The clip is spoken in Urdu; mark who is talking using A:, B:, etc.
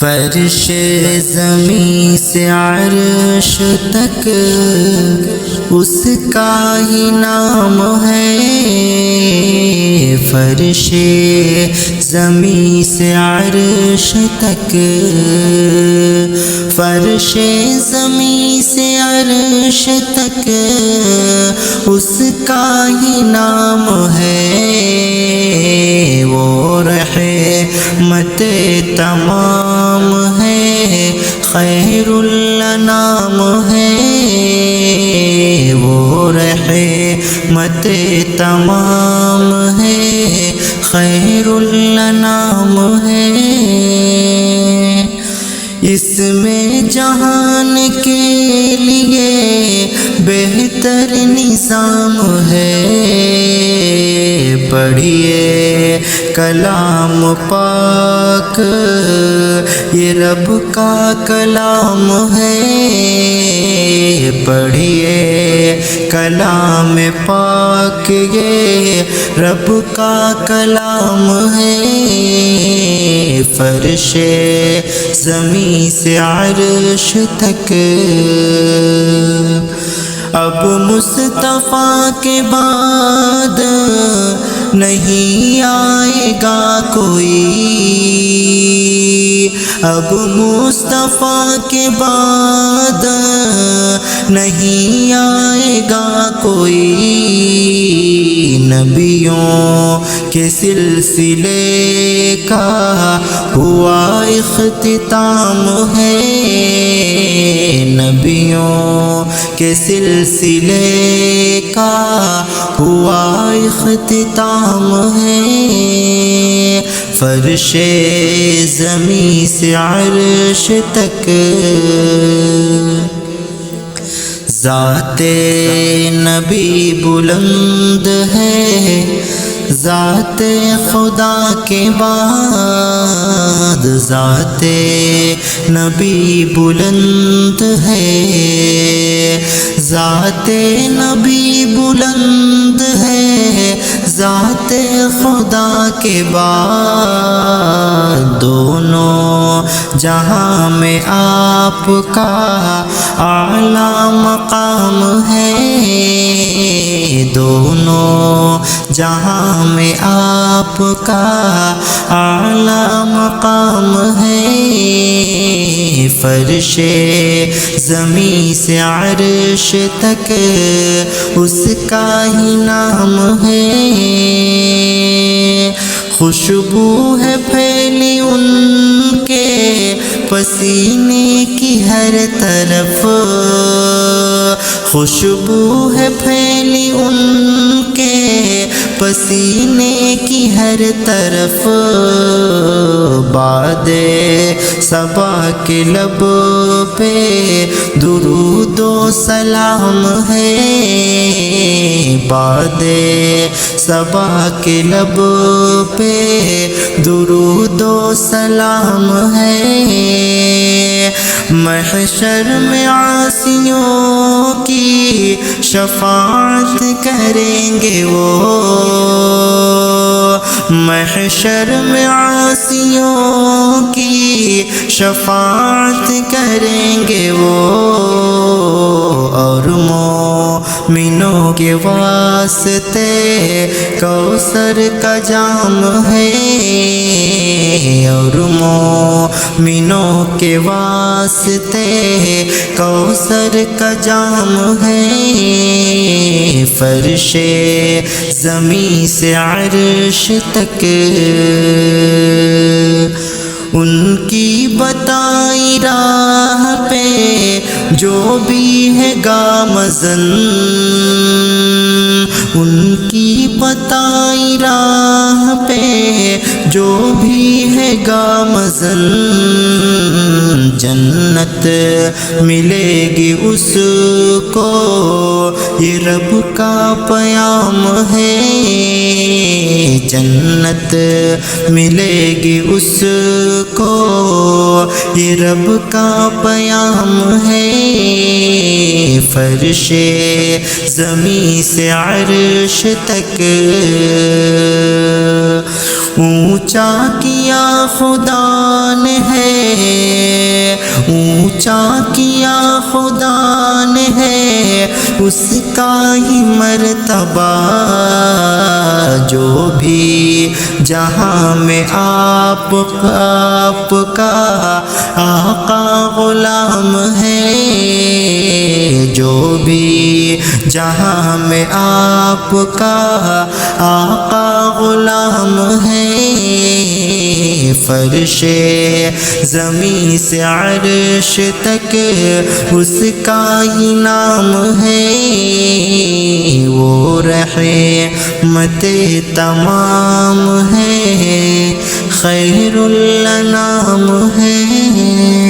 A: فرش زمیں سے عرش تک اس کا ہی نام ہے، فرش زمیں سے عرش تک، فرش زمیں سے عرش تک اس کا ہی نام ہے، وہ رحمت تمام ہے، خیر الانام ہے، وہ رحمت تمام ہے، خیر الانام ہے، اس میں جہان کے لیے بہتر نظام ہے، پڑھیے کلام پاک یہ رب کا کلام ہے، پڑھیے کلام پاک یہ رب کا کلام ہے، فرش زمیں سے عرش تک، اب مصطفیٰ کے بعد نہیں آئے گا کوئی، اب مصطفیٰ کے بعد نہیں آئے گا کوئی، نبیوں کے سلسلے کا ہوا اختتام ہے، نبیوں کے سلسلے کا ہوا اختتام ہے، فرش زمیں سے عرش تک، ذات نبی بلند ہے، ذات خدا کے بعد ذات نبی بلند ہے، ذات نبی بلند ہے، ذات خدا کے بعد دونوں جہاں میں آپ کا اعلیٰ مقام ہے، دونوں جہاں میں آپ کا اعلیٰ مقام ہے، فرش زمیں سے عرش تک اس کا ہی نام ہے، خوشبو ہے پھیلی ان کے پسینے کی ہر طرف، خوشبو ہے پھیلی ان کے پسینے کی ہر طرف، باد صبا کے لب پہ درود و سلام ہے، باد صبا کے لب پہ درود و سلام ہے، محشر میں عاصیوں کی شفاعت کریں گے وہ، محشر میں عاصیوں کی شفاعت کریں گے وہ، اور مومنوں کے واسطے کوثر کا جام ہے، اور مومنوں کے واسطے کوثر کا جام ہے، فرش زمیں سے عرش تک، ان کی بتائی راہ پہ جو بھی ہے گامزن، ان کی بتائی راہ پہ جو بھی ہے گامزن، جنت ملے گی اس کو یہ رب کا پیام ہے، جنت ملے گی اس کو یہ رب کا پیام ہے، فرش زمیں سے عرش تک اونچا کیا خدا نے ہے، اونچا کیا خدا نے ہے اس کا ہی مرتبہ، جو بھی جہاں میں آپ کا آقا غلام ہے، جو بھی جہاں میں آپ کا آقا غلام ہے، فرش زمین سے عرش تک اس کا ہی نام ہے، وہ رحمت تمام ہے، خیر الانام ہے۔